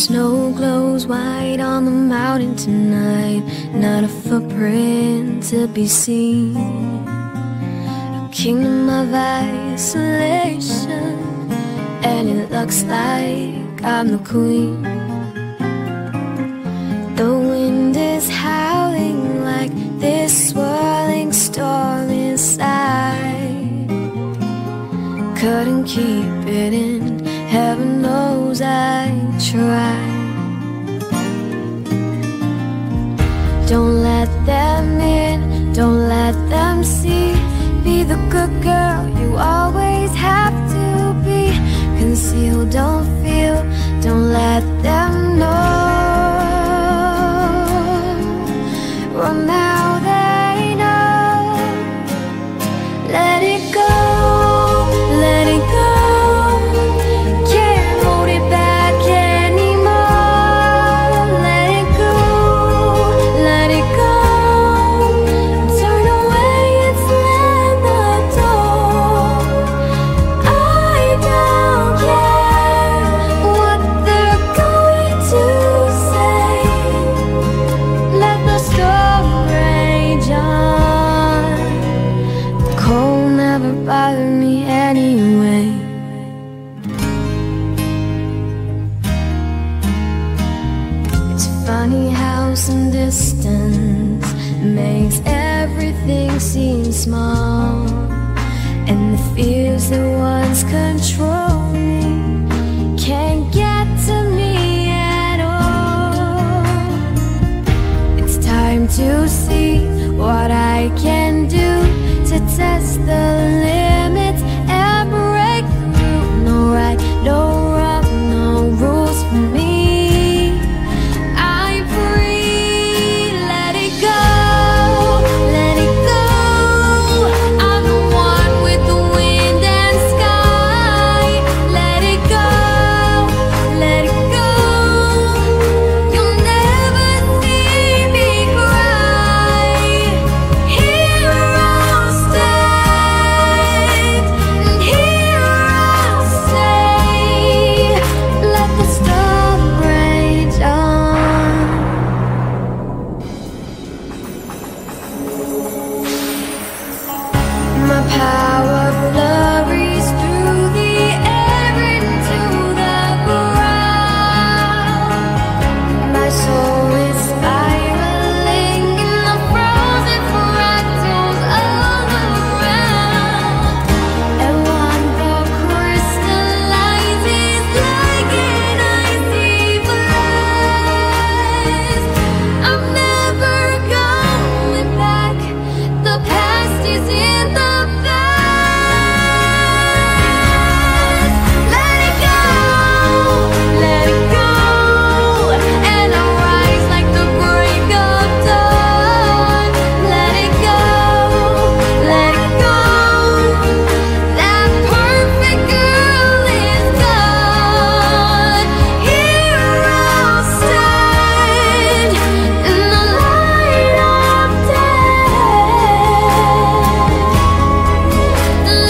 Snow glows white on the mountain tonight, not a footprint to be seen. A kingdom of isolation, and it looks like I'm the queen. The wind is howling like this swirling storm inside. Couldn't keep it in, heaven knows I tried. Don't let them in, don't let them see. Be the good girl you always have to be. Conceal, don't feel, don't let them know. Well, now they know. Let it go, let it go. Can't hold it back anymore. Let it go, let it go. Turn away and slam the door. I don't care what they're going to say. Let the storm rage on. The cold never bothered me anyway. It's funny how some distance makes everything seem small, and the fears that once controlled me can't get to me at all. It's time to see what I can do to test the limits and break through. No right, no wrong, no rules for me. I'm free, let it go, let it go. I'm the one with the wind and sky. Let it go, let it go. You'll never see me cry. Here I'll stand, and here I'll stay. Let the storm rage on. My power flurries through the air into the ground. My soul is spiraling in the frozen fractals all around. And one thought crystallizes like an icy blast. I'm never going back. The past is in the past. Let it go, let it go. And I'll rise like the break of dawn. Let it go, let it go. That perfect girl is gone. Here I'll stand in the light of day.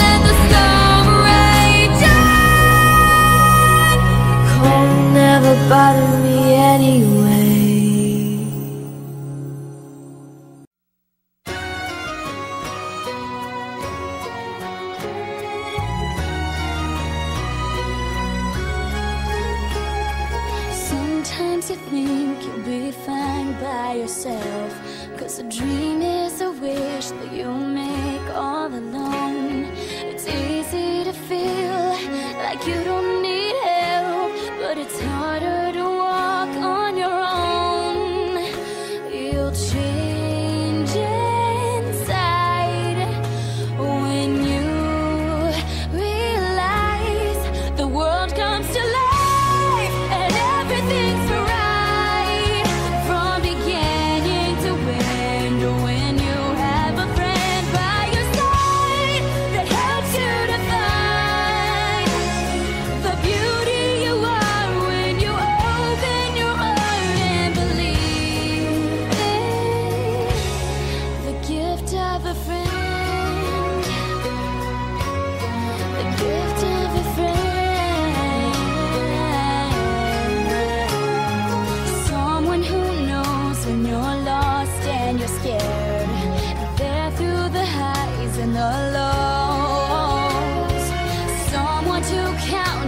Let the storm rage on. Cold never bothered me anyway. Sometimes you think you'll be fine by yourself, 'cause a dream is a wish that you make all alone. It's easy to feel like you don't need help, but it's harder to walk on your own. You'll change inside when you realize the world comes to life and everything's right from beginning to end. When you have a friend by your side that helps you to find the beauty you are when you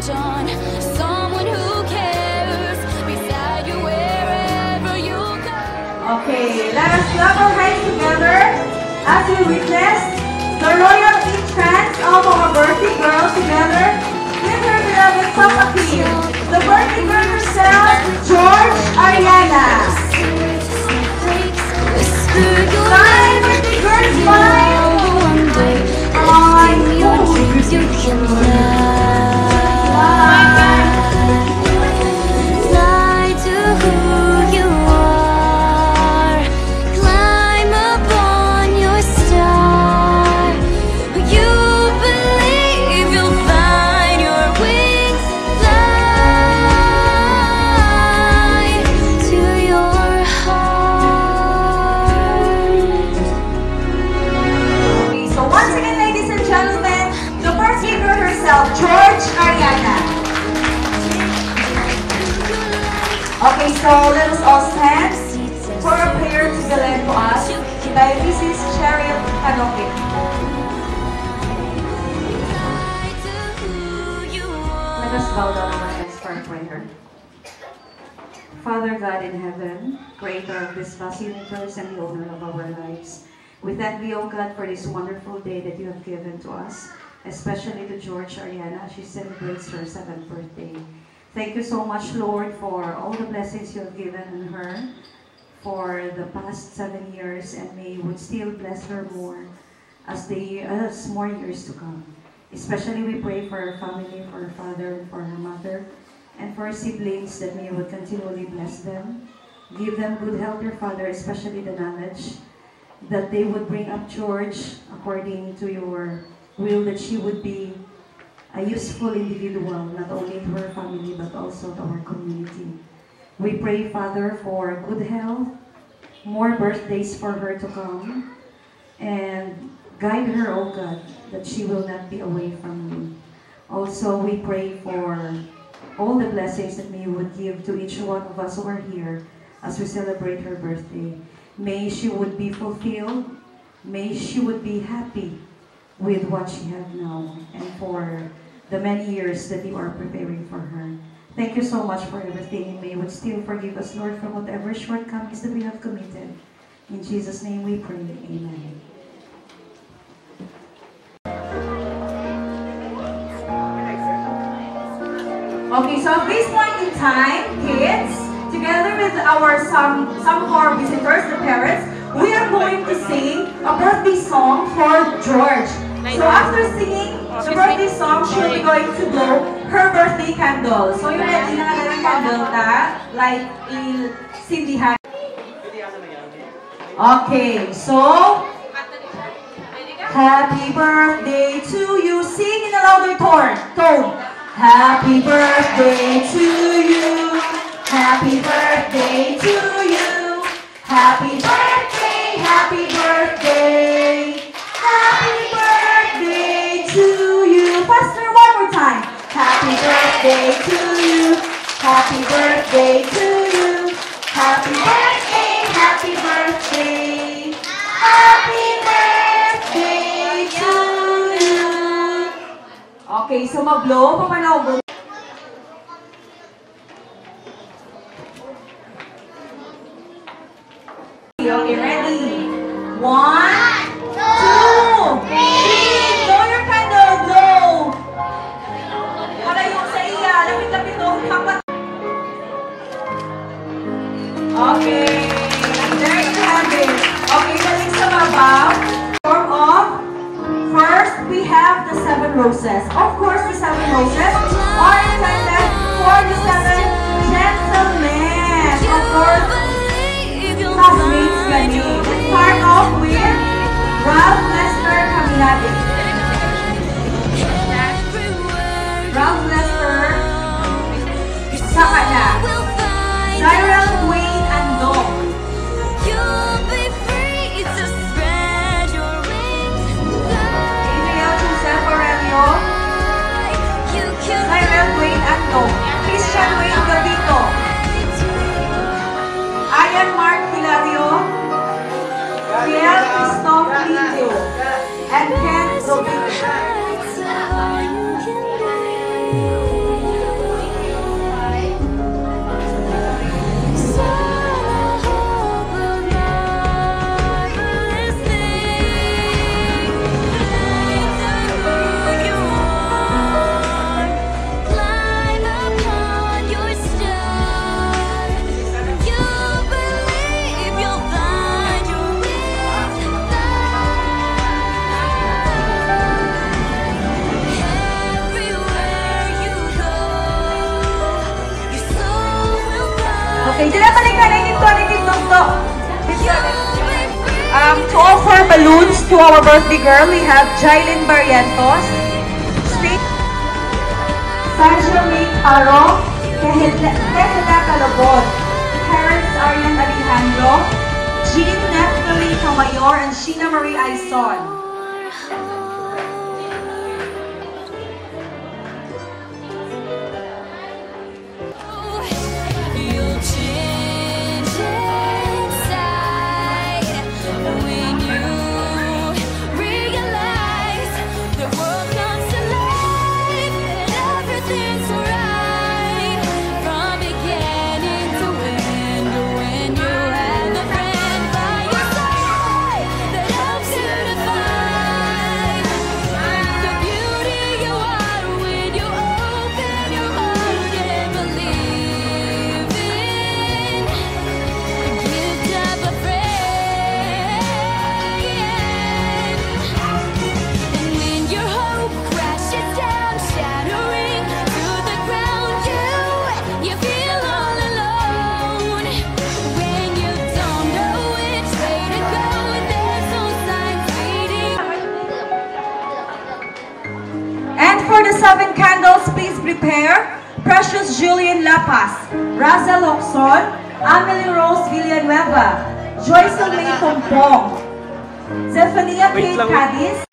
on, someone who cares, beside you wherever you go. Okay, let us clap our hands together as we witness the royal entrance of our birthday girl together with her beloved Papa Kim, the birthday girl herself, George Ariana. Smile, birthday girl, smile! You can fly to who you are, climb upon your star. You believe you'll find your wings, fly to your heart. Okay, so once again, ladies and gentlemen, the birthday girl herself, George Ariana. Okay, so let us all stand for a prayer to be led to us by Mrs. Cheryl Kanoke. Let us bow down our heads for a prayer. Father God in heaven, creator of this vast universe and the owner of our lives, we thank thee, O God, for this wonderful day that you have given to us, especially to George Ariana as she celebrates her 7th birthday. Thank you so much, Lord, for all the blessings you have given her for the past 7 years, and may you would still bless her more as more years to come. Especially we pray for her family, for her father, and for her mother, and for her siblings, that may you would continually bless them. Give them good health, your Father, especially the knowledge that they would bring up George according to your will, that she would be a useful individual, not only to her family, but also to our community. We pray, Father, for good health, more birthdays for her to come, and guide her, O God, that she will not be away from you. Also, we pray for all the blessings that you would give to each one of us who are here as we celebrate her birthday. May she would be fulfilled. May she would be happy with what she has now and for the many years that you are preparing for her. Thank you so much for everything. May you would still forgive us, Lord, from whatever shortcomings that we have committed. In Jesus' name we pray. Amen. Okay, so at this point in time, kids, together with some of our visitors, the parents, we are going to sing a birthday song for George. So after singing the birthday song, she'll be going to blow her birthday candle. So you ready na ng candle ta? Like in Cindy had. Okay, so happy birthday to you. Sing in a louder tone. Happy birthday to you. Happy birthday to you. Happy birthday, happy birthday. Happy birthday to you. Faster, one more time. Happy birthday to you. Happy birthday to you. Happy birthday, happy birthday. Happy birthday to you. Okay, so mag-blow. Papanaw. Okay, ready? 1, 2, 3. Blow your candle, blow. Wala yung sa iya. Lapit-lapit yung kapat. Okay. There you have it. Okay, balik sa baba. Form of, first, we have the 7 roses. Of course, the 7 roses are intended for the 7 gentlemen. Of course, classmates gani. Let's start off with Ralph Lester Camilade. Ralph Lester, saka na. Cyril Dwayne Andong. Emil Joseph Aurelio. Cyril Dwayne Andong. Christian Wayne Gavito. Ian Mark Hilario, Riel Christophe Lidio, and Ken Robinson. Okay, dyan na balikan na dito, to offer balloons to our birthday girl, we have Jailin Barrientos, Sasha May Aro, Tehela Calabon, parents Arian Alejandro, Jean Neftali Camayor, and Sheena Marie Aison. For the 7 candles, please prepare Precious Julian Lapas, Raza Locson, Amelie Rose Villanueva, Joyce May Tompong, Zephania Kate Cadiz,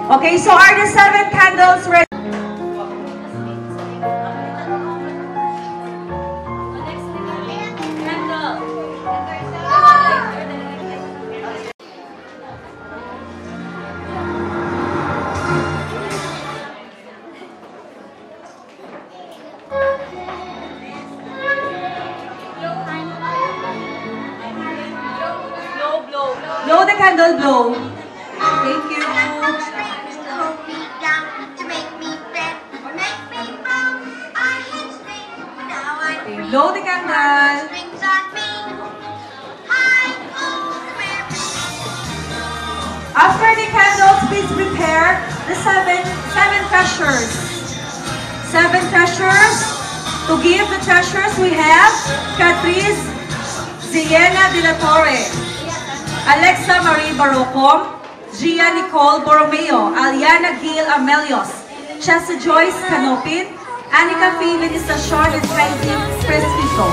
Okay, so are the 7 candles ready? Blow the candle, blow. Thank you. Blow the candle. After the candles, please prepare the seven treasures. 7 treasures. To give the treasures, we have Catrice Ziena de la Torre, Alexa Marie Barocom, Gia Nicole Borromeo, Aliana Gil Amelios, Chessa Joyce Canopin, Anika Fee Ministracion, and Kylie Presbito.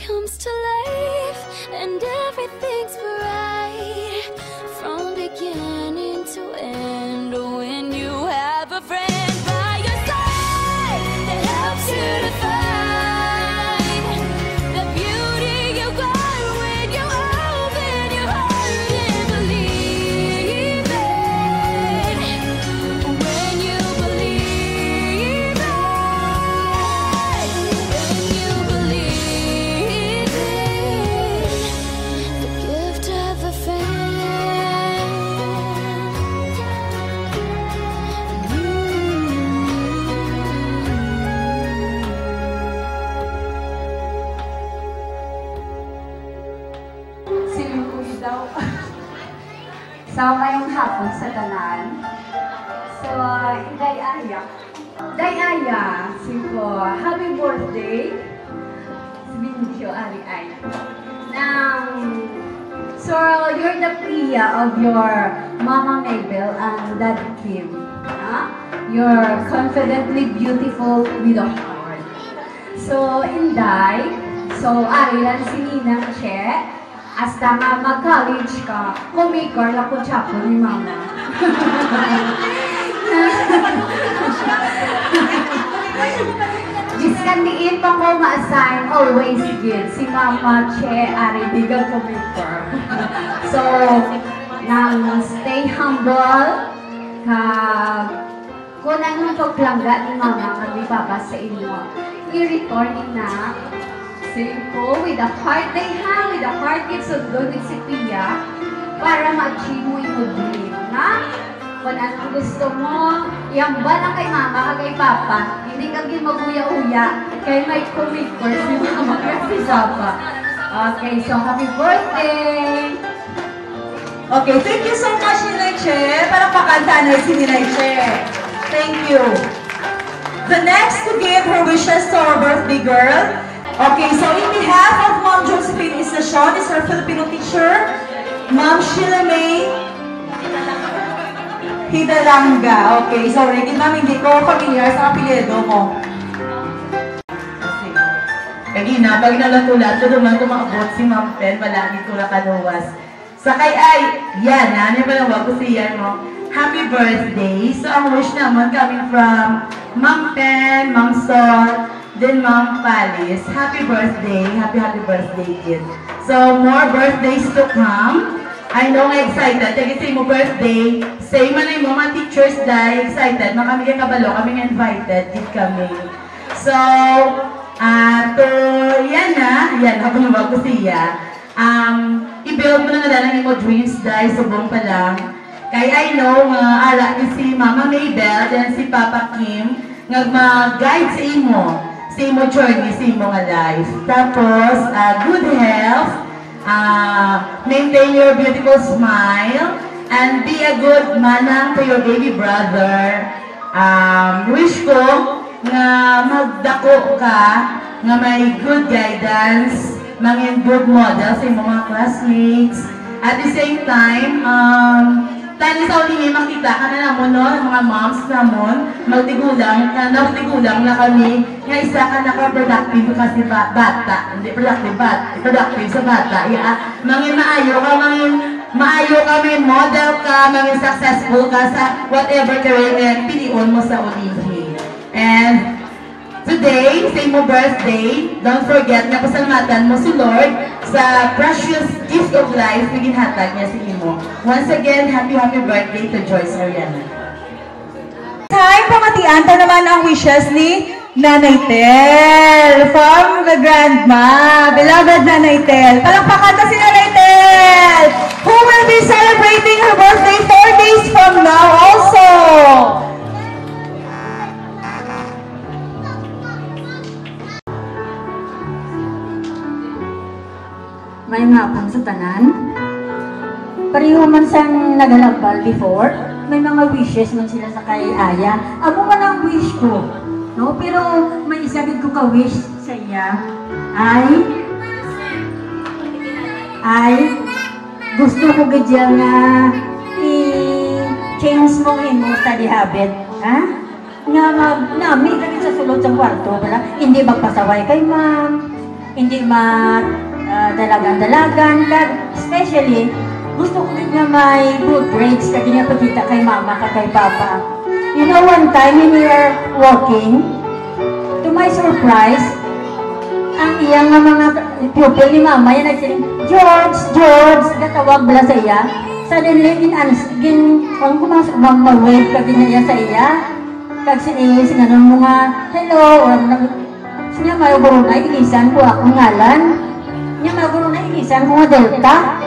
Comes to life and everything's bright from beginning to end when you have a friend by your side that helps you to find the beauty you got when you open your heart and believe it. When you believe it, when you believe the gift of a friend. So, ngayong hapon sa tanan. So, Dayaya, sipo, happy birthday. Sabihin niyo, Ari-Ay. So, you're the Priya of your Mama Mabel and Daddy Kim. You're confidently beautiful with a heart. So, Inday, Ari lang si Ninang Che. Hasta nga mag-college ka, kumikor na kutsako ni Mama. Diskandiin pa ko ma-assign, always good. Si Mama Che, Ari, digang kumikor. So, nang stay humble, kung anong paglangga ni Mama at ni Papa sa inyo, i-return na simple, with a heart they have, with a heart it's so good with si Pia, para ma-achieve mo yung dream, na? Kung anong gusto mo, iyamba lang kay Mama at kay Papa, hindi ka maguya-uya, kaya may kumikor si Mama at si Papa. Okay, so happy birthday! Okay, thank you so much, Ninay Che. Parang pakanta na si Ninay Che. Thank you. The next to give her wishes to our birthday girl. Okay, so in behalf of Mom Josephine Estacion, is our Filipino teacher, Ma'am Sheila May Hidalanga. Okay, so ready ma'am, hindi ko familiar sa apelyido mo. Kanina, pag nalatula, ito naman kumakabot si Ma'am Pen, palagi ko nakaluwas. Sakay ay, yan, nanin pa lang wag ko siya mo. Happy birthday! So, ang wish naman coming from Ma'am Pen, Ma'am Sol, then Ma'am Palis. Happy birthday! Happy birthday, kid. So, more birthdays to come. I know nga excited. Kasi say mo birthday, say man ay mo, mga teachers dahil excited. Na kami kay kabalo, kami nga invited, kid kami. So, yan, habang wag ko siya. I-build mo na nga lang mo dreams dahil subong pa lang. Kaya I know, ala ni si Mama Mabel, then si Papa Kim, nga mag-guide sa imo journey, sa imo nga life. Tapos, good health, maintain your beautiful smile, and be a good manang to your baby brother. Wish ko nga magdako ka, nga may good guidance, mga good model sa mga classmates. At the same time, tani sa uling makita ka na namon, no? Mga moms namon, magtigulang na kami, nga isa ka naka-productive kasi bata, hindi productive sa bata. Mangin maayo ka, may model ka, mangin successful ka sa whatever career and pilion mo sa ulihi. And today, sa imo birthday, don't forget na pasalamatan mo si Lord sa precious gift of life na ginhatag niya sa imo. Once again, happy birthday to Joyce Ariana. Time pamatian pa naman ang wishes ni Nanay Tel from the grandma, beloved Nanay Tel. Palakpakan na si Nanay Tel, who will be celebrating her birthday 4 days from now also. May hapon sa tanan. Pareho man siyang nagalagbal before. May mga wishes man sila sa kay Aya. Amo man ang wish ko. No? Pero may isagid ko ka-wish sa iya. Ay, gusto ko gadya nga i-change mo imo study habit. Ha? Nga nami dali sa sulod sa kwarto. Hindi magpasaway kay ma'am. Hindi dalagan-dalagan, especially, gusto ko din na may good grades kasi niya pagkita kay Mama ka kay Papa. You know, one time when we were walking, to my surprise, ang iyang mga pupil ni Mama, yan nagsiling, George, natawag bala sa iya. Suddenly, mag-wave ka din niya sa iya. Kag sinanon mo nga, hello, or siya mayroon na, ilisan ko akong ngalan. Niya magulong na ilisan ko nga Delta.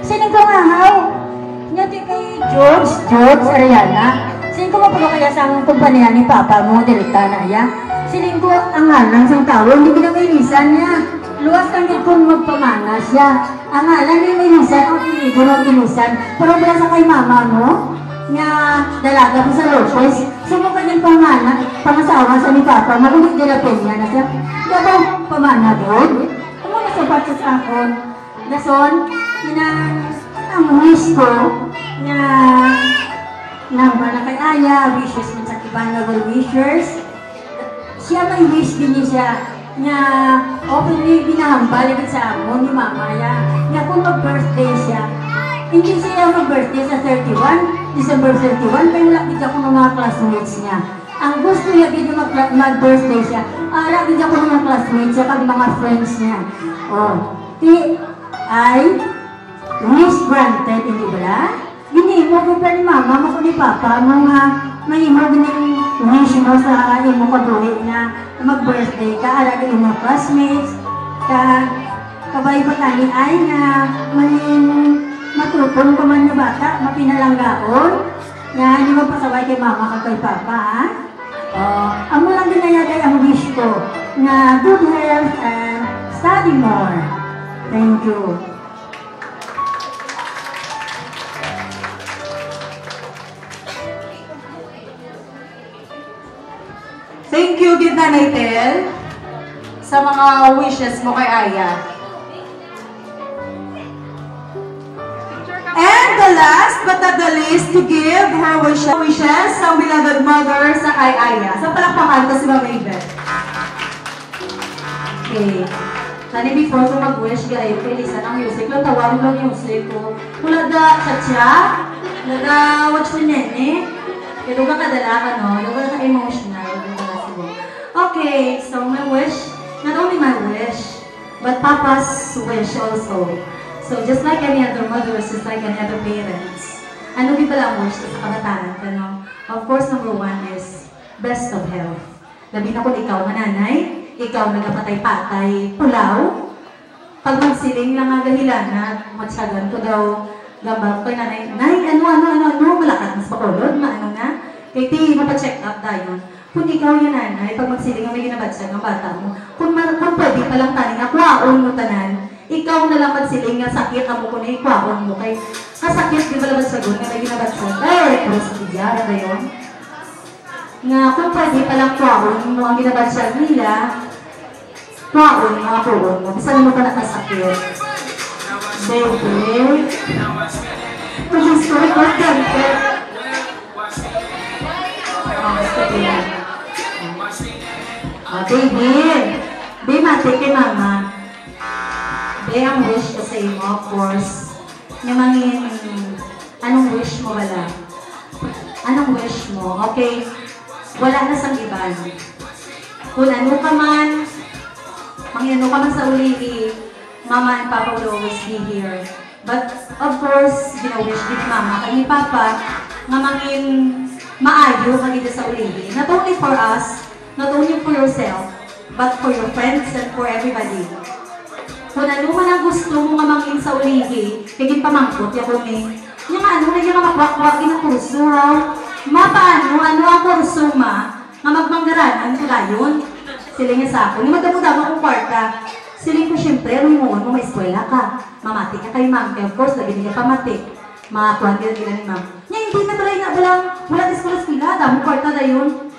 Sining ko nga haw. Niya di kay George Ariana. Sining ko mapalo kaya sa kumpanya ni Papa mo Delta na ya. Sining ko ang ngalan sang tao, hindi ko na ilisan niya. Luwas lang din kung magpamanas siya. ang alam ni inisan, o tinigurang inisan, pero wala sa kay mama mo, nga dalaga po sa Lopez, sumuka niyang pangasawa sa ni Papa, magulit nila Peña na siya, dabaw pamana doon, ano na sapat sa akon, dason, ang wish ko, nga number na kay Aya, wishes mo sa Kibanagol wishers, siya may wish din siya, nga openly binahambal sa amo ni Mama ya, nga kung mag-birthday siya, hindi siya mag-birthday sa 31, December 31, pero lakit ako ng mga classmates niya. Ang gusto niya din mag-birthday siya, lakit ako ng mga classmates niya, kag mga friends niya. Ay, wish granted, hindi ba? Ginimo ko pa ni Mama, mo ni Papa, mga mahimo din wish mo sa imo kabuhi na mag-birthday ka, alagay mo classmates, kabay ba tani ay nga matupon ko man yung bata, mapinalanggaon, nga hindi mo pasaway kay Mama ka kay Papa, ha? Amo lang din nayagay ang wish ko, na good health and study more. Thank you. Thank you, Gid Nanay Tel, sa mga wishes mo kay Aya. And the last but not the least to give her wishes sa beloved mother sa kay Aya. Sa palakpakan ko si Mama Mabel. Okay. Tani before ko mag-wish guys, Elisa ng music lang, tawagin lang yung music ko. Kula da chacha, nada watch ko nene, kaya ka kadala ka no, lugar ka emotional. Okay, so my wish, not only my wish, but Papa's wish also. So just like any other mothers, just like any other parents, ano di pala ang wish sa kabataan ka, no? Of course, number one is best of health. Labi na kung ikaw mananay, ikaw nagapatay-patay, pulaw, pag magsiling lang ang gahilana, matsagan ko daw, gambang ko nanay, nay, ano, malakat mas pakulod, maano na, kaya di mapacheck up tayo. Kung ikaw yan nanay, pag magsiling ang may ginabadsag ng bata mo, kung pwede palang tanin na kwaon mo tanan, ikaw na lang magsiling nga sakit ang mo ko na ikwaon mo kay kasakit di ba labas sagot nga may ginabadsag. Ay, Chris, bigyan na yun. Nga kung pwede palang kwaon mo ang ginabadsag nila, kwaon mga kuon mo, bisa naman pa nakasakit. Baby, kasi so important. Baby, mati kay Mama. Baby, ang wish ko sa imo, of course. Namangin, anong wish mo wala? Anong wish mo? Okay, wala na sang iban. Kung ano ka man, mangyano ka man sa ulihi, Mama and Papa will always be here. But, of course, gina-wish din Mama kay ni Papa, nga mangin maayo kagida sa ulihi. Not only for us, not only for yourself, but for your friends and for everybody. Kung ano man ang gusto mo nga mangin sa ulihi, higit pamangkot, yaw may, yung ano na yung makwak-wakin ang kurso raw, mapaano, ano ang kurso nga magmanggaranan ko dayon. Siling niya sa ako, yung magdamo-damo kong kwarta, siling ko siyempre, rumungon mo, may eskwela ka, mamati ka kay ma'am, kaya of course, lagi niya pamati, mga kuhan nila ni ma'am. Niya, hindi na balay na balang, wala eskwela, damo kwarta dayon.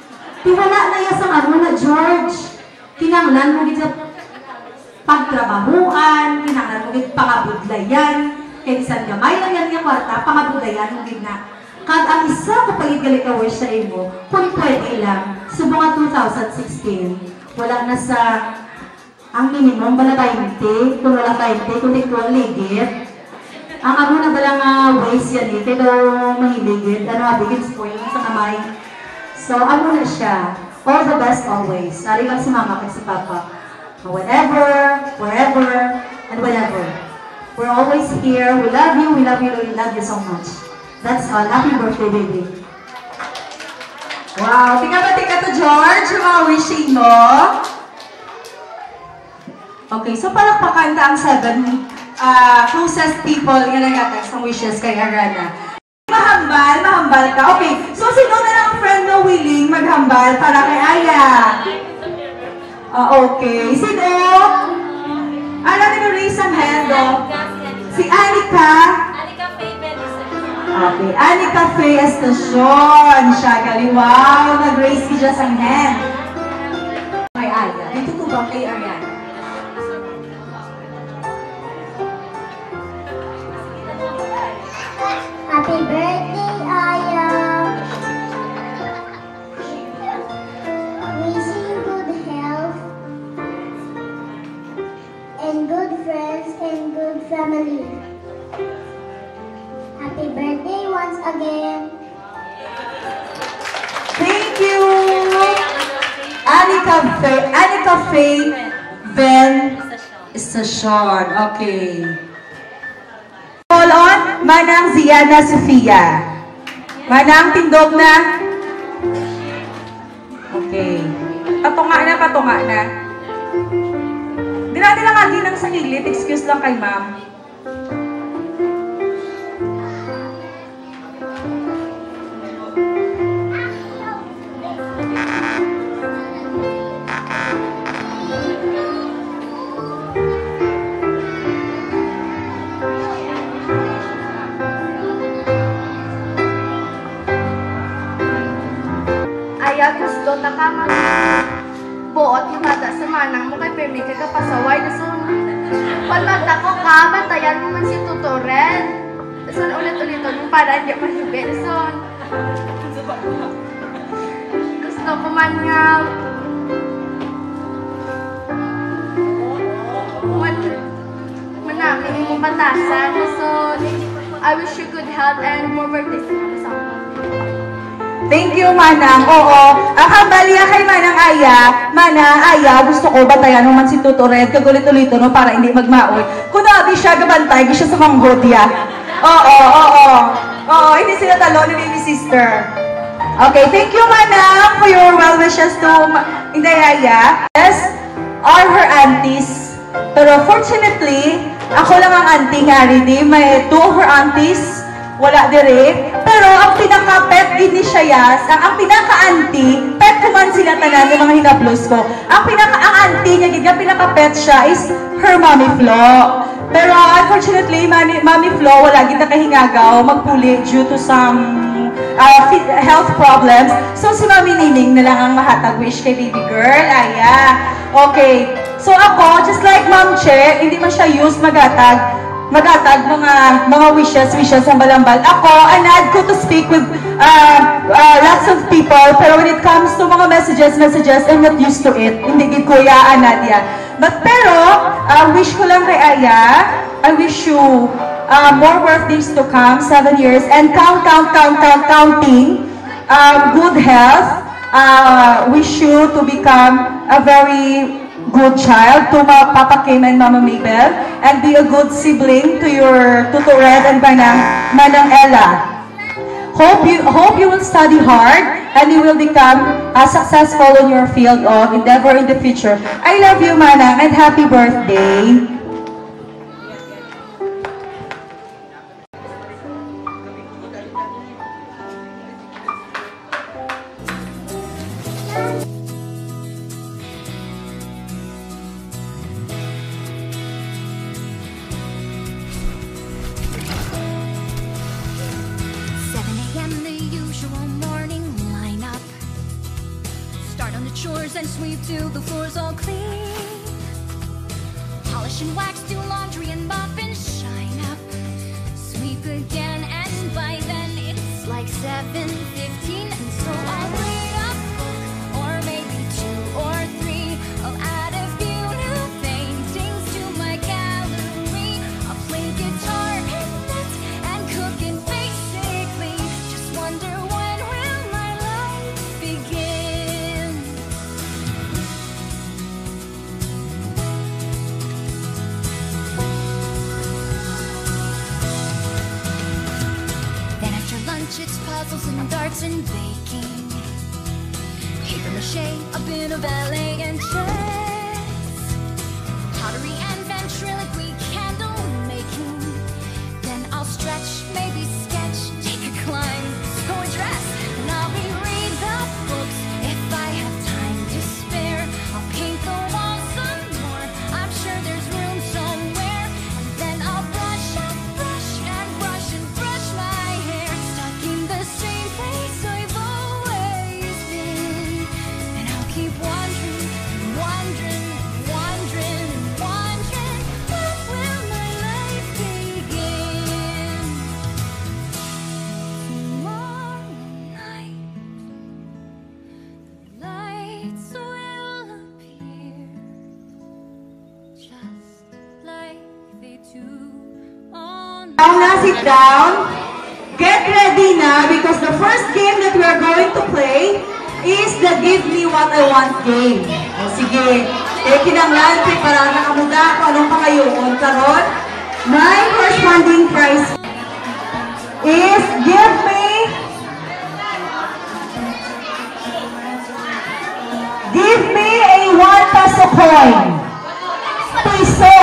Tiwala na yan sa ano na George, kinanglan mo gito pagtrabahuan, kinanglan mo gito pangabudlayan, kaya isang gamay lang yan yung kwarta, pangabudlayan mo gito na. Kag ang isa ko pagigalik ka wish sa imo, kung pwede lang, subong 2016, wala na sa, ang minimum, bala 20, kung wala 20, kung di ko ligit. Ang ano na balang ways yan eh, pero mahiligid, ano bigin spoil sa kamay. So, ano na siya, all the best always. Nari lang si Mama at si Papa. Whenever, wherever, and whenever. We're always here. We love you, we love you, we love you so much. That's all. Happy birthday, baby. Wow, tika to George, yung mga wishing mo. Okay, so palakpakan ta ang 7 closest people nga nag-text ng wishes kay Arana. Mahambal ka. Okay, so sino na lang ang friend na willing maghambal para kay Aya? Okay, sino? Ano, raise ang hand, oh. Si Anika. Anika Faye Benison. Okay, Anika Faye Estacion. Siya gali. Wow, nag-raise siya sa hand. Kay Aya. Dito ko ba kay Ariana? Happy birthday, Aya! Wishing you good health and good friends and good family. Happy birthday once again. Thank you. Anika Faye Ben Estacion. Okay. Call on Manang Ziana Sofia. Manang tindog na. Okay. Patunga na. Di natin lang agi ng sa kilid. Excuse lang kay ma'am. Aya gusto ta ka buot yung mata sa manang mo kay permi kay kapasaway na son. Pagmata ko ka, bantayan mo man si Tutoren. Son ulit-uliton mo para hindi mahibi. Son. Gusto ko man nga manami yung batasan. Son, I wish you good health and more birthdays sa mga. Thank you, Manang. Oo. Ang hambaliya kay Manang Aya. Manang Aya, gusto ko batayan mo man si Tutoret. Kagulit-ulito no para hindi magmaoy. Kunabi siya, gabantay siya sa mga hodya. Oo, hindi sila talo ni baby sister. Okay, thank you, Manang, for your well wishes to Inday Aya. Yes, are her aunties. Pero fortunately, ako lang ang auntie nga rin. May two of her aunties. Wala dire. Pero ang pinaka-pet din ni Shayas, ang pinaka-auntie, pet ko man sila tanan ng mga hinaplos ko. Ang auntie niya, gigya pinaka-pet siya is her Mommy Flo. Pero unfortunately, Mommy Flo, wala gita kahingagaw, magpuli due to some health problems. So si Mami Nining na lang ang mahatag wish kay baby girl. Aya. Okay. So ako, just like Ma'am Che, hindi man siya use magatag mga wishes ang balambal. Ako, anad ko to speak with lots of people, pero when it comes to mga messages, I'm not used to it. Hindi gid ko anad yan. But pero, wish ko lang kay Aya, I wish you more birthdays to come, 7 years, and counting, good health. Wish you to become a very good child to Papa Kim and Mama Mabel, and be a good sibling to your Tutoret and Manang Ella. Hope you will study hard and you will become successful in your field of endeavor in the future. I love you, Manang, and happy birthday. And sweep till the floor's all clean. Polish and wax, do laundry and mop and shine up. Sweep again, and by then it's like 7:15, and so I'll read a book, or maybe 2 or 3. I'll add a few new paintings to my gallery. I'll play guitar and knit and cook, and basically just wonder when will my life begin. It's puzzles and darts and baking, paper mache, a bit of ballet and chess, pottery and ventriloquy, candle making. Then I'll stretch, maybe sketch, take a climb, sew a dress, and I'll reread the books if I have time to spare. I'll paint the walls some more, I'm sure there's room somewhere, and then I'll brush up sit down. Get ready na because the first game that we are going to play is the Give Me What I Want game. O sige, kinanglan, prepara na kamuda kung anong pangayoon karon. My corresponding prize is give me a 1 peso coin. Piso.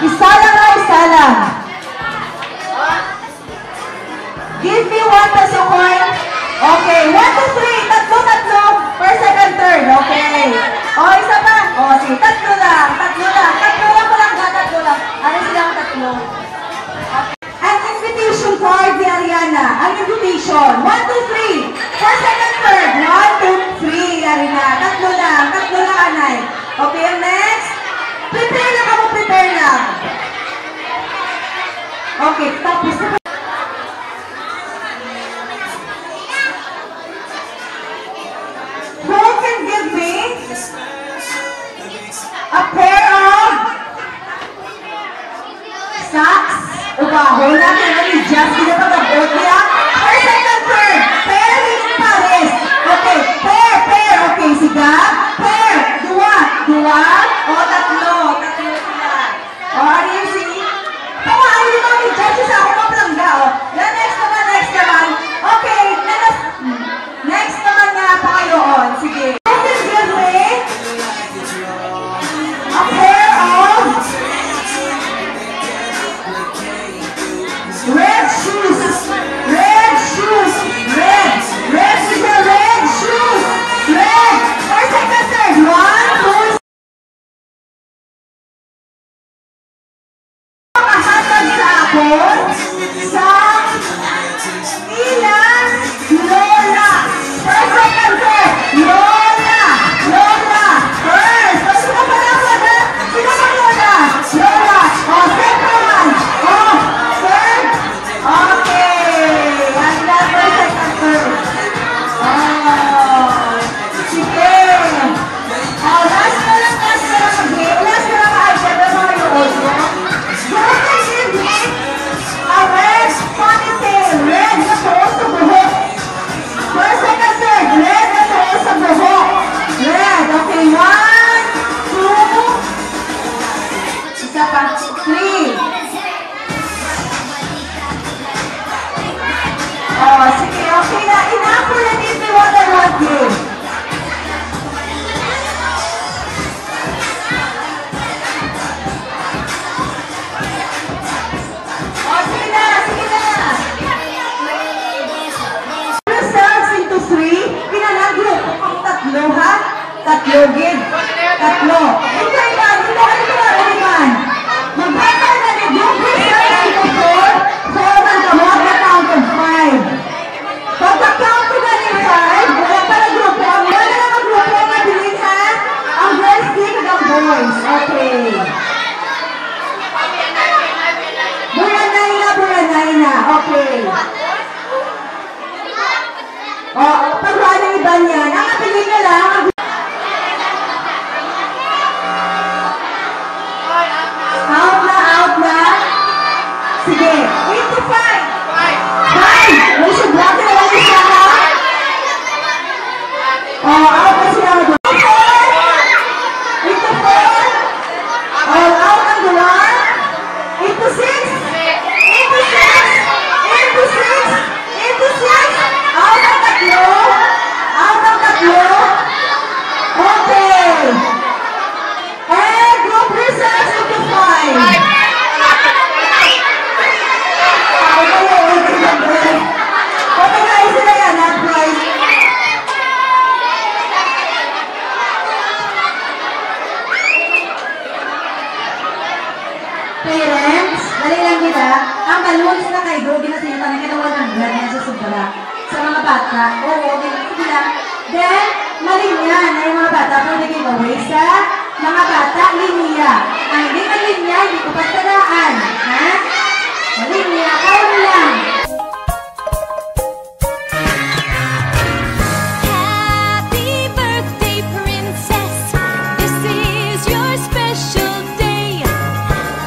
Isa lang na, isa lang. Give me 1 peso coin. Okay, 1, 2, 3. Tatlo. First, second, third. Okay. O, isa pa. O, sige, tatlo lang. Tatlo lang Ano silang tatlo? An invitation card ni Ariana. Ang invitation. 1, 2, 3. First, second, third. 1, 2, 3. Ariana. Tatlo lang, anay. Okay, next. Prepare lang. Okay, tapos na. Who can give me a pair of socks? Ubahon natin ang i-just na pag-abot niya. First, second, third. Pair, hindi pares. Okay, pair. Okay, siga. Pair. Dua. O, tatlo sila. O, ano yung sige? Tamaan nyo kami i-just sa ako maplangga. O, next naman. Okay, next naman nga pa kayoon. Sige. Who can give me a pair of red shoes. Red shoes. Red. First, second, third. 1, 2. Makahatag sa ako sa ilang Lola. First, second, third. Lola. First. Sino ba Lola? Lola. O, second one. O, third. Okay. Ang first, second, third. Sige. Last na lang. Last na lang ay syempre mga yoon. You can give me a red ponytail. Red na suot sa buhok. First, second, third. Red na suot sa buhok. Red. Okay, 1, 2. Isa pa. 3. Oh, sige. Okay na. Enough for the Give Me What I Want game. Yourselves into 3. Pinanagro. Ang tatlo, ha? Tatlo, give. Tatlo. Ito, magbata na ni group yourselves into 4. Hold on the one count of 5. Pagka-count ko na ni 5, wala para grupo. Wala na ang grupo ang mabilis, ha? Ang girls give ang boys. Okay. Buranay na. Okay. O, pagkuhan ng iba niyan. Ang kapilin na lang. Out na. Sige. 8 to 5. 5. May sublag na lang isa, ha? O, out na siya. 8 to 4. All out ang duwan. 8 to 6. 8 to 6. Out ang tatlo. Okay. And group reserves into 5. Okay guys, sila yan. Not right. Parents, dali lang kita. Ang balloons na kay Go, ginasinutan na kita 100 na sa sobra. Sa mga bata. Oo, sige lang. Then, malinya na yung mga bata. Pwede giveaway sa mga bata, linya. Ang hindi malinya, hindi ko pagtadaan. Ha? Malinya, kaon lang. Happy birthday, princess. This is your special day.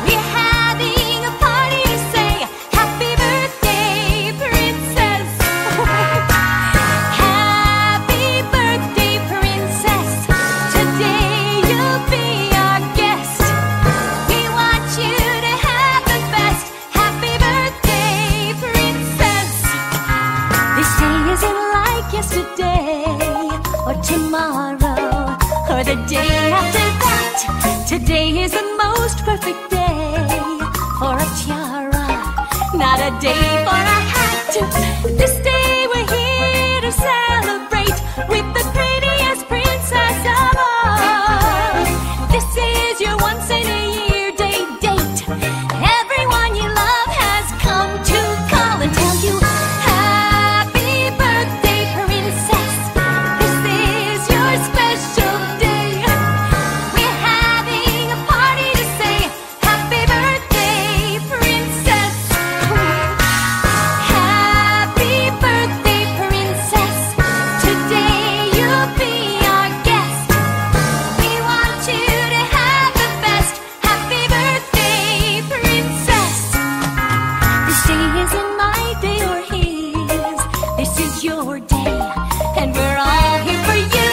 We're having a party, say happy birthday. Today is the most perfect day for a tiara, not a day for a hat. This day we're here to celebrate with the prettiest princess of all. This is your once in a year day date. Everyone you love has come to call and tell you happy birthday, princess. This is your special day. We're having a party to say happy birthday, princess. Happy birthday, princess. Today you'll be our guest. We want you to have the best. Happy birthday, princess. This day isn't my day or his. This is your day, and we're all here for you.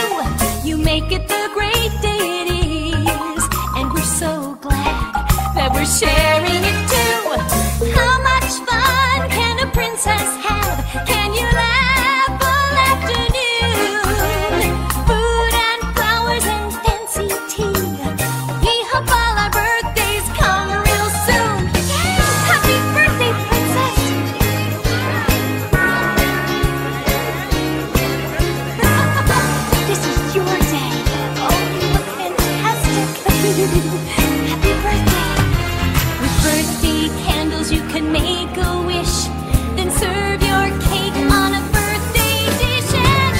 You make it the great day it is, and we're so glad that we're sharing it too. How much fun can a princess have? Can you laugh all afternoon? Food and flowers and fancy tea. We hope all our birthdays come real soon. Happy birthday, princess. This is your day. Oh, you look fantastic. Happy birthday. With birthday candles you can make a wish, then serve your cake on a birthday dish. And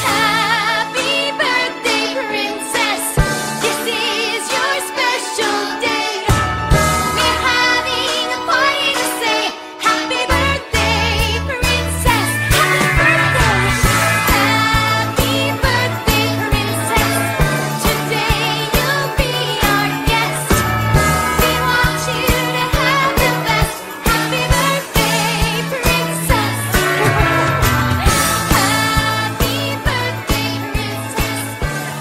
happy birthday, princess. This is your special day. We're having a party to say happy birthday, princess. Happy birthday. Happy birthday, princess. Today you'll be our guest. We want you to have the best. Happy birthday, princess. Happy birthday, princess.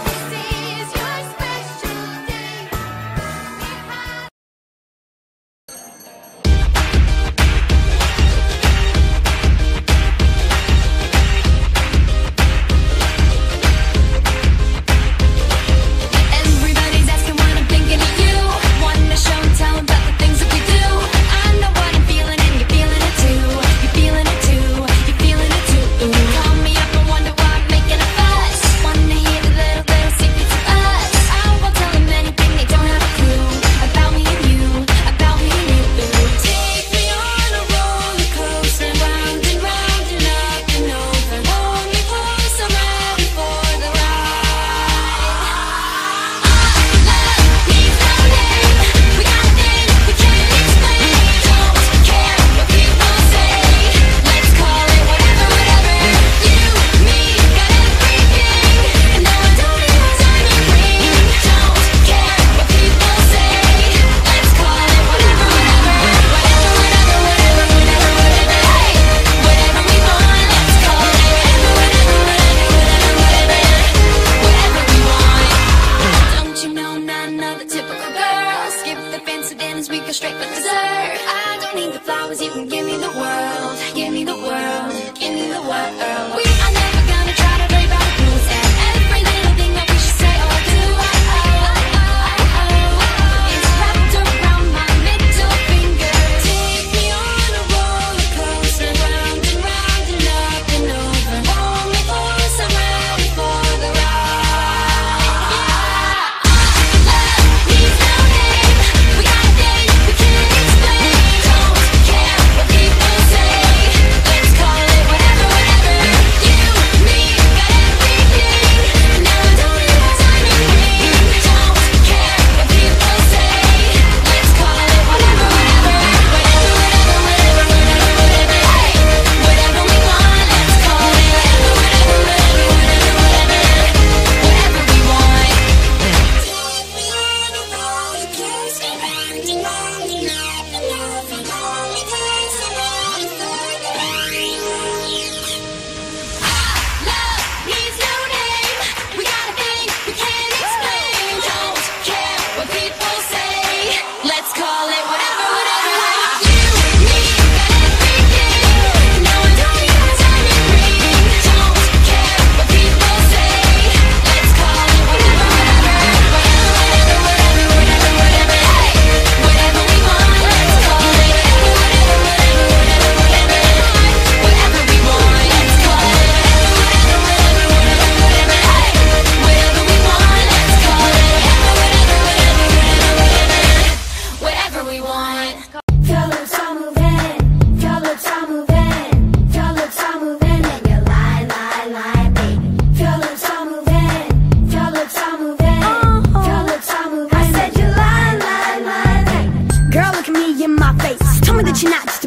This is your special day. Everybody's asking what I'm thinking of you. Wanna show and tell about the things that we do. I know what I'm feeling and you're feeling it too. You're feeling it too. You're feeling it too. Call me up and wonder why I'm making a fuss. Wanna hear the little secrets of us. I won't tell them anything they don't have a clue about me and you. About me and you. Take me on a roller coaster, round and round and up and over. Hold me close, I'm ready for the ride. Love needs no name. We got a thing we can't explain. Don't care what people say. Let's call it whatever, whatever. You, me, got everything. And now I don't even time your ring. Don't care what people say. Let's call it whatever, whatever. Whatever, whatever, whatever, whatever, whatever. Hey, whatever we want. Let's call it whatever, whatever, whatever, whatever, whatever we want. Don't you know, not another typical girl. Skip the fancy dinners, we go straight for dessert. I don't need the flowers, you can give me the world. Give me the world, give me the world. We are never gonna try to play by the rules, and every little thing that we should say or do is wrapped around my middle finger. Take me on a roller coaster, round and round and up and over. Hold me close, I'm ready for the ride. Love needs no name. We got a thing we can't explain. Don't care what people say. Let's call it whatever, whatever. You,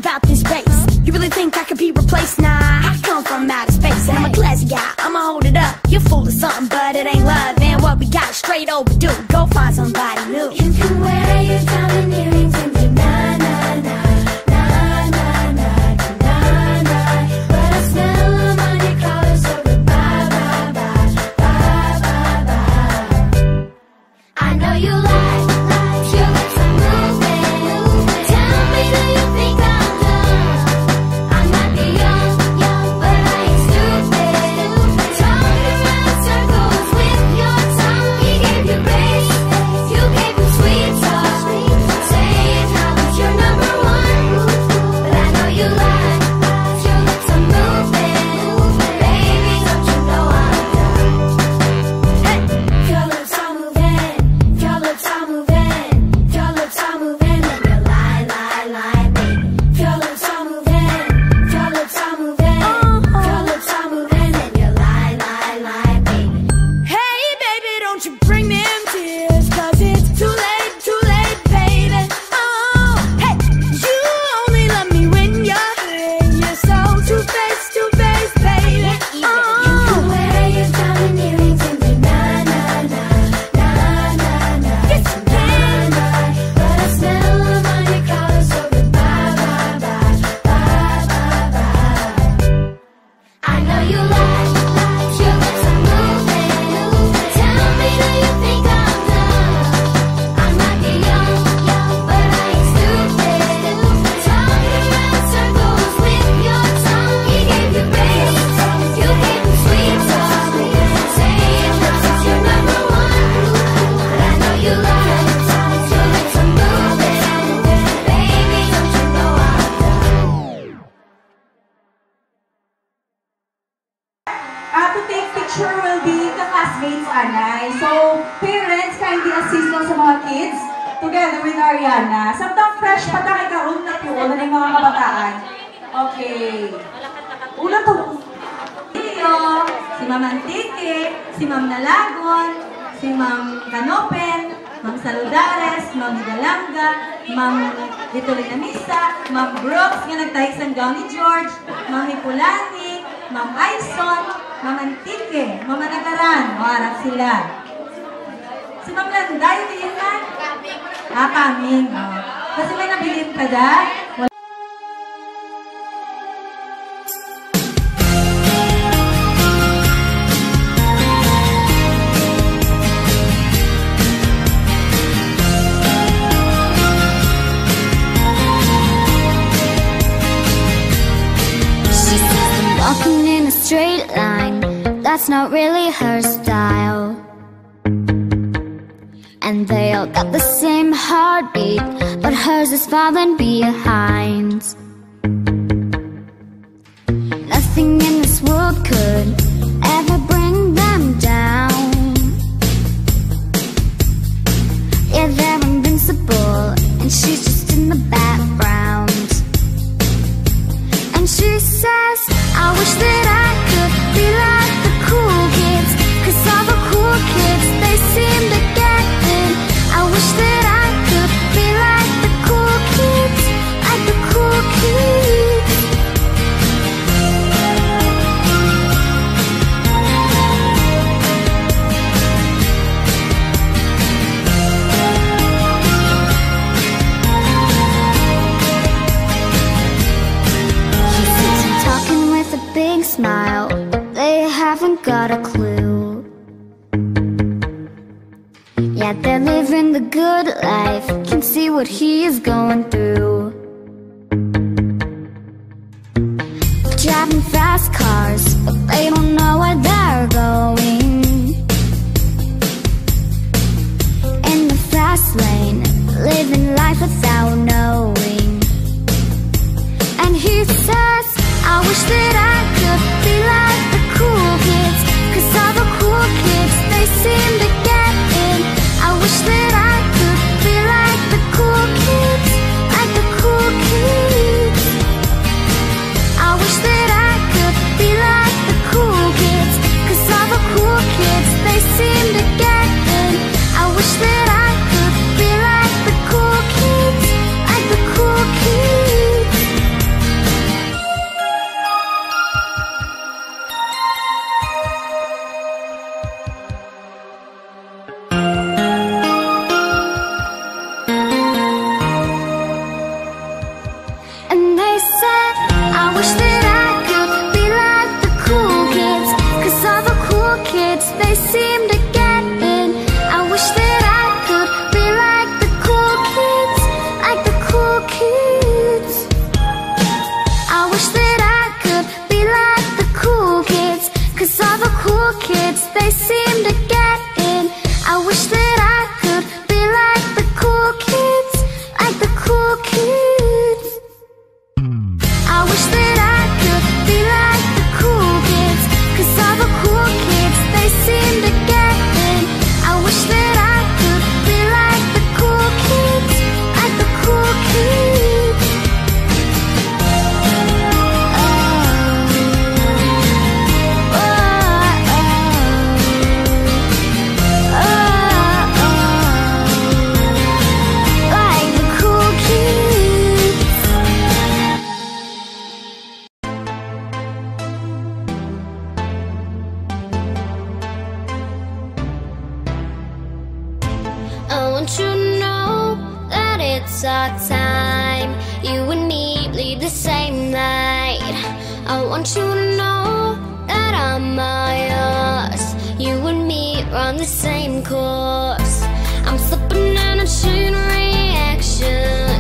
about this bass. You really think I could be replaced? Nah, I come from outer space, and I'm a classy guy, I'ma hold it up. You're full of something, but it ain't love, and what we got is straight overdue. Go find somebody new. You can wear your diamond earrings and do na na na, na na na, na na. But I smell them on your collar, so goodbye, bye bye, bye bye bye. I know you like your lips are moving. Tell me, do you think I'm dumb? I might be young, but I ain't stupid. Talk around circles with your tongue. He gave you grace, you gave him sweet talk, saying how he's your number one. But I know you like your lips are moving. Baby, don't you know I'm done? Hey, your lips are moving, your lips are moving, your lips are moving, and you're lying, lying, lying, baby. Your lips are moving, your lips are moving, your lips are moving, and you're lying, lying, lying, baby. Hey baby, don't you bring them tears, 'cause it's too late, baby. Oh, hey, you only love me when you're here. You're so two-faced, baby. You can wear your diamond earrings and do na na na, na na na, Yes, you can. na na. But I smell them on your collar, so goodbye, bye bye, bye bye bye. I know you like your lips are moving. Tell me, do you think I'm dumb? I might be young, but I ain't stupid. Talk around circles with your tongue. He gave you grace, you gave him sweet talk, saying that he's your number one. But I know you like your lips are moving. Baby, don't you know I'm done? To take picture will be the classmates, Anay. So, parents, kindly assist lang sa mga kids together with Ariana. Samtang fresh pa tayo karoon na po na ng mga kabataan. Okay. Una to. Si Ma'am Antique, si Ma'am Nalagon, si Ma'am Canopen, Ma'am Saludares, Ma'am Galanga, Ma'am Vitolina Misa, Ma'am Brooks, nga nagtahig sa gown ni George, Ma'am Hipulani, Ma'am Aison, Ma'am Antique, Ma'am Nagaran, o harap sila. Si Ma'am Landa, yung din na? Kaming. Kasi may nabilin ka da? She says I'm walking in a straight line. That's not really her style. And they all got the same heartbeat, but hers is falling behind. Nothing in this world could ever bring them down. Yeah, they're invincible, and she's just in the background. And she says, I wish that I could be like the cool kids, 'cause all the cool kids, they seem to get it. I wish that I could be like the cool kids, like the cool kids. He sees him talking with a big smile. They haven't got a clue. Yeah, they're living the good life. Can see what he is going through. Driving fast cars, but they don't know where they're going. In the fast lane, living life without knowing. And he says, I wish that I could be like the cool kids, 'cause all the cool kids, they seem to get it. I wish that I could be like the cool kids, like the cool kids. I wish that I could be like the cool kids, 'cause all the cool kids, they seem to get it. I wish that I could be like the cool kids, like the cool kids. I wish that I could be like the cool kids, 'cause all the cool kids, they seem to get in. I wish that I could be like the cool kids, like the cool kids. I wish that I could be like the cool kids, 'cause all the cool kids, they seem to get in. I wish that I could be like the cool kids, like the cool kids. I wish that I could be like the cool kids, 'cause all the cool kids, they seem to get in. I wish that I could be like the cool kids, like the cool kids. Like the cool kids. I want you to know that it's our time. You and me lead the same night. I want you to know that I'm all yours. You and me run the same course. I'm slipping in a chain reaction,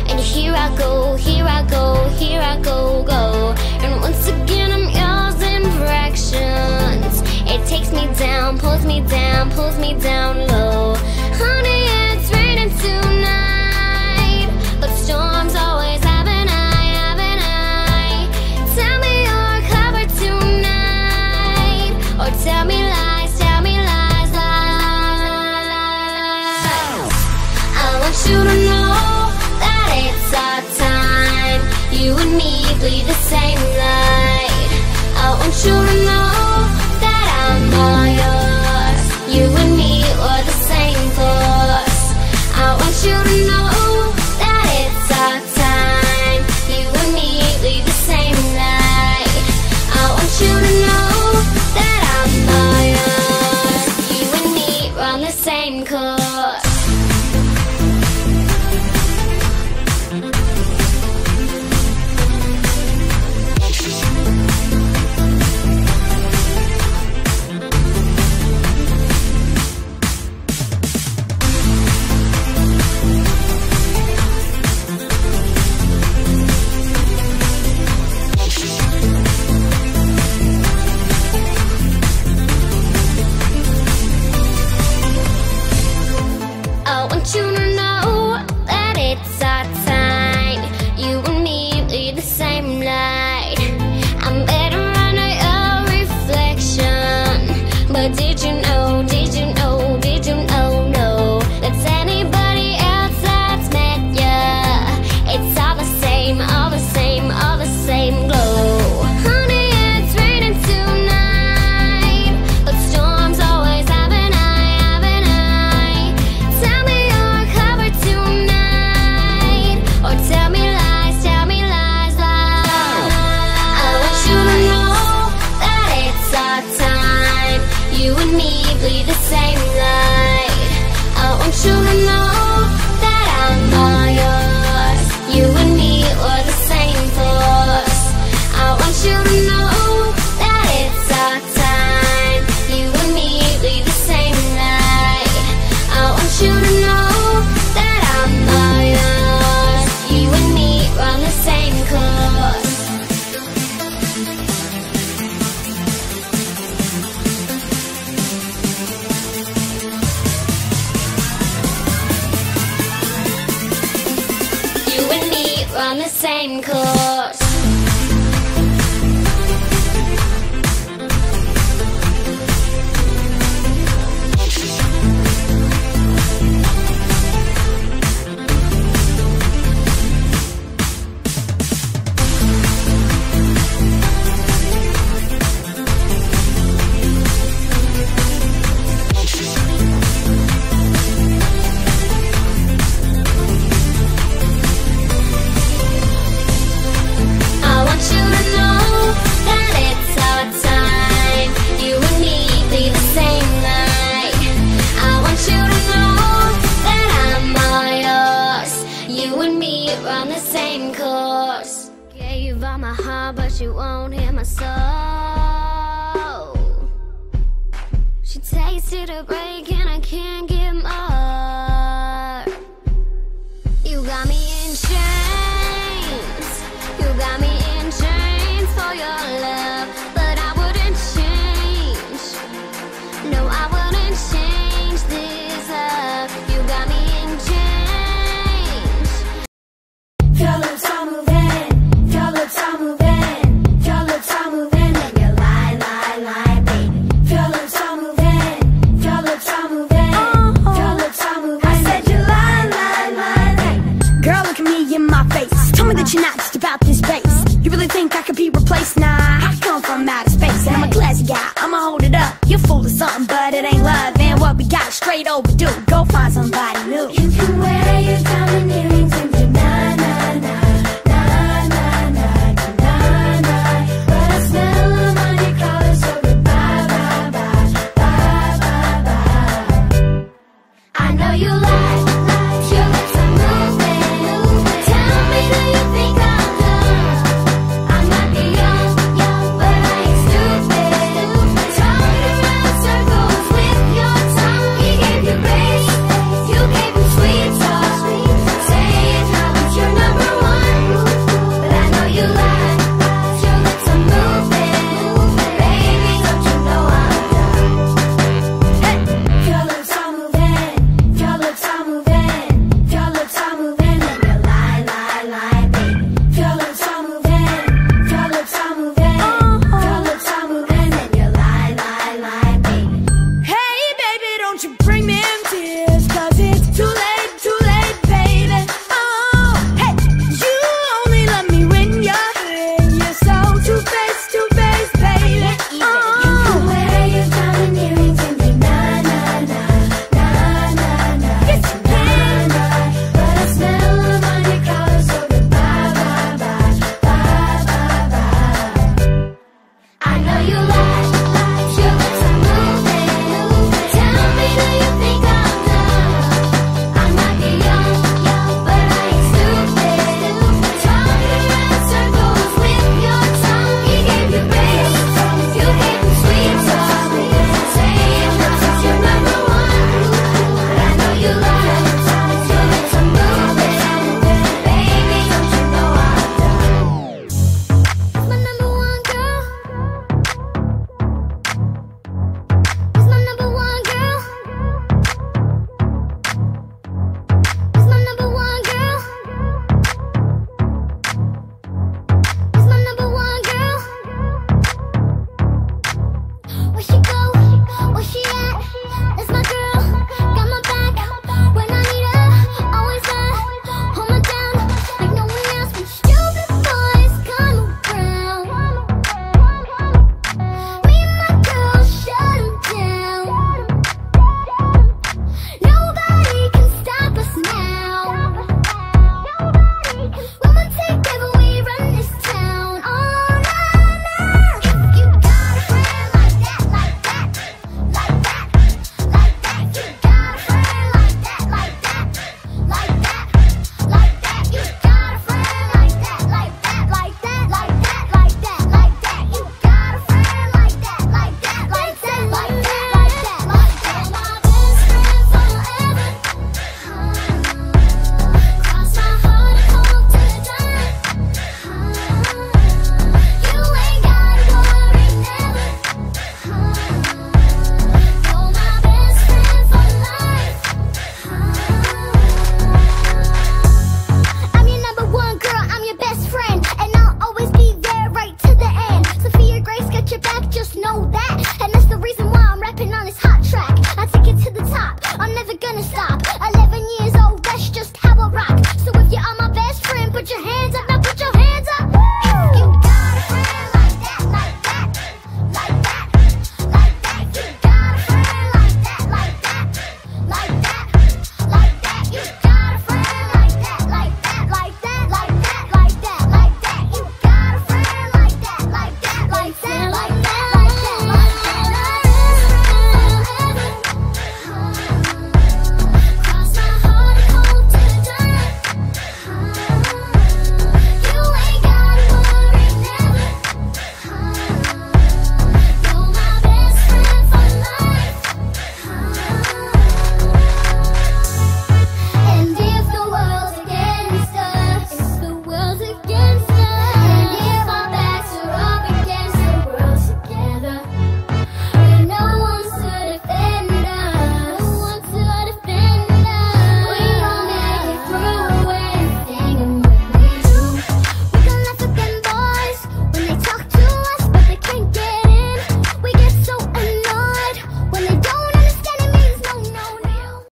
and here I go, here I go, here I go, go. And once again I'm yours in fractions. It takes me down, pulls me down, pulls me down low. Honey, it's raining tonight, but storms always have an eye, have an eye. Tell me you're covered tonight, or tell me lies, lies, lies. I want you to know that it's our time. You and me bleed the same light. I want you to know that I'm all yours. You and me are the same force. I want you to know that it's our time. You and me lead the same light. I want you to know that I'm all yours. You and me run the same course. about my heart, but you won't hear my soul. She tasted a break and I can't get more. You got me in chains. You got me in chains for your love, but I wouldn't change. No, I wouldn't change this love. You got me in chains. Your lips are moving, your lips are moving, your lips are moving, and you lie, lie, lie, baby. Your lips are moving, your lips are moving, your lips are moving. I said you lie, lie, lie, baby. Girl, look at me in my face. Tell me that you're not just about this bass. You really think I could be replaced now?